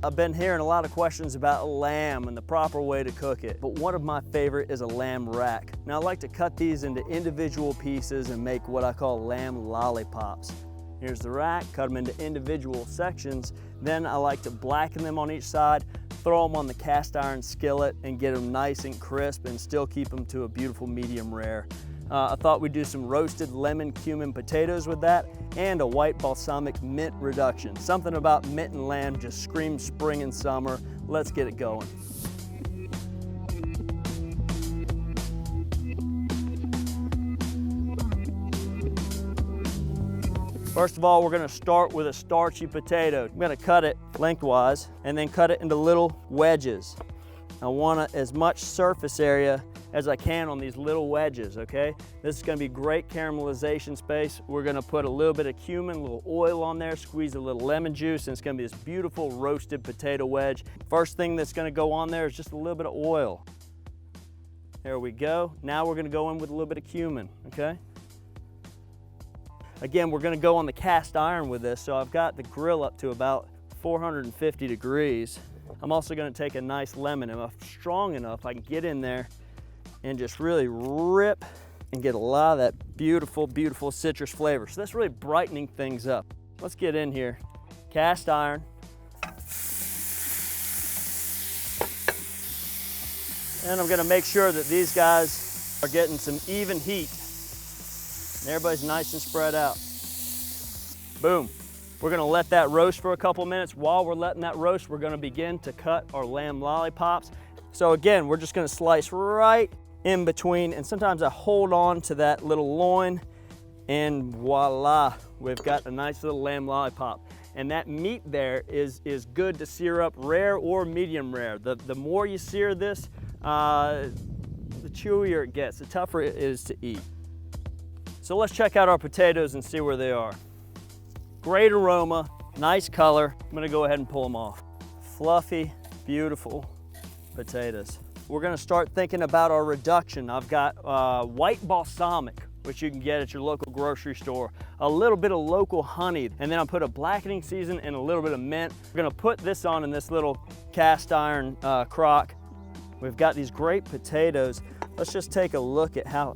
I've been hearing a lot of questions about lamb and the proper way to cook it, but one of my favorite is a lamb rack. Now I like to cut these into individual pieces and make what I call lamb lollipops. Here's the rack, cut them into individual sections. Then I like to blacken them on each side, throw them on the cast iron skillet and get them nice and crisp and still keep them to a beautiful medium rare. I thought we'd do some roasted lemon cumin potatoes with that and a white balsamic mint reduction. Something about mint and lamb just screams spring and summer. Let's get it going. First of all, we're gonna start with a starchy potato. I'm gonna cut it lengthwise and then cut it into little wedges. I want as much surface area as I can on these little wedges, okay? This is gonna be great caramelization space. We're gonna put a little bit of cumin, a little oil on there, squeeze a little lemon juice, and it's gonna be this beautiful roasted potato wedge. First thing that's gonna go on there is just a little bit of oil. There we go. Now we're gonna go in with a little bit of cumin, okay? Again, we're gonna go on the cast iron with this, so I've got the grill up to about 450 degrees. I'm also gonna take a nice lemon, and if I'm strong enough, I can get in there and just really rip and get a lot of that beautiful, beautiful citrus flavor. So that's really brightening things up. Let's get in here. Cast iron. And I'm gonna make sure that these guys are getting some even heat. And everybody's nice and spread out. Boom. We're gonna let that roast for a couple minutes. While we're letting that roast, we're gonna begin to cut our lamb lollipops. So again, we're just gonna slice right in between, and sometimes I hold on to that little loin, and voila, we've got a nice little lamb lollipop. And that meat there is good to sear up rare or medium rare. The more you sear this, the chewier it gets, the tougher it is to eat. So let's check out our potatoes and see where they are. Great aroma, nice color. I'm gonna go ahead and pull them off. Fluffy, beautiful potatoes. We're gonna start thinking about our reduction. I've got white balsamic, which you can get at your local grocery store, a little bit of local honey, and then I'll put a blackening season and a little bit of mint. We're gonna put this on in this little cast iron crock. We've got these great potatoes. Let's just take a look at how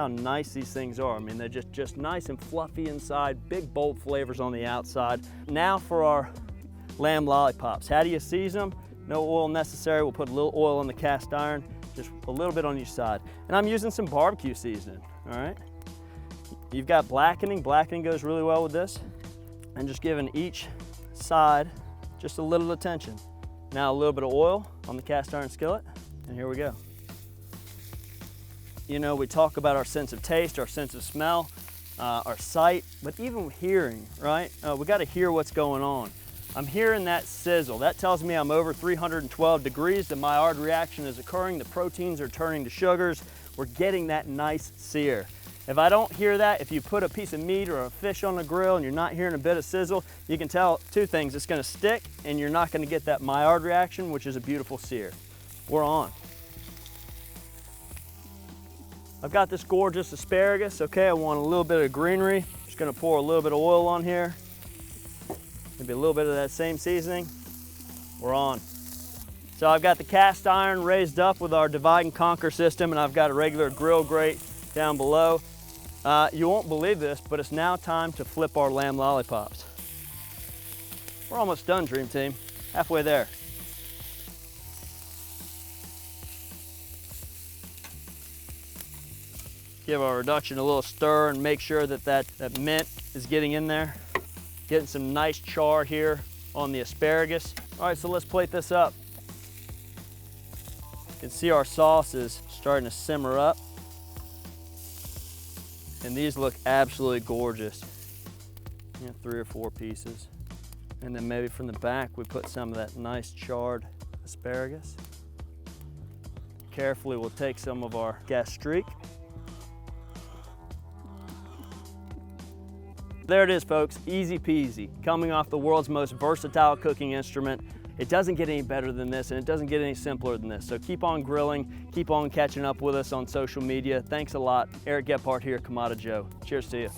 nice these things are. I mean, they're just nice and fluffy inside, big bold flavors on the outside. Now for our lamb lollipops. How do you season them? No oil necessary. We'll put a little oil on the cast iron, just a little bit on each side. And I'm using some barbecue seasoning, all right? You've got blackening. Blackening goes really well with this. And just giving each side just a little attention. Now a little bit of oil on the cast iron skillet, and here we go. You know, we talk about our sense of taste, our sense of smell, our sight, but even hearing, right? We gotta hear what's going on. I'm hearing that sizzle. That tells me I'm over 312 degrees. The Maillard reaction is occurring. The proteins are turning to sugars. We're getting that nice sear. If I don't hear that, if you put a piece of meat or a fish on the grill and you're not hearing a bit of sizzle, you can tell two things. It's gonna stick and you're not gonna get that Maillard reaction, which is a beautiful sear. We're on. I've got this gorgeous asparagus, okay? I want a little bit of greenery. Just gonna pour a little bit of oil on here. Maybe a little bit of that same seasoning. We're on. So I've got the cast iron raised up with our divide and conquer system, and I've got a regular grill grate down below. You won't believe this, but it's now time to flip our lamb lollipops. We're almost done, Dream Team. Halfway there. Give our reduction a little stir and make sure that mint is getting in there. Getting some nice char here on the asparagus. All right, so let's plate this up. You can see our sauce is starting to simmer up. And these look absolutely gorgeous. You know, 3 or 4 pieces. And then maybe from the back, we put some of that nice charred asparagus. Carefully, we'll take some of our gastrique. There it is, folks, easy peasy. Coming off the world's most versatile cooking instrument. It doesn't get any better than this, and it doesn't get any simpler than this. So keep on grilling, keep on catching up with us on social media. Thanks a lot. Eric Gephardt here, Kamado Joe. Cheers to you.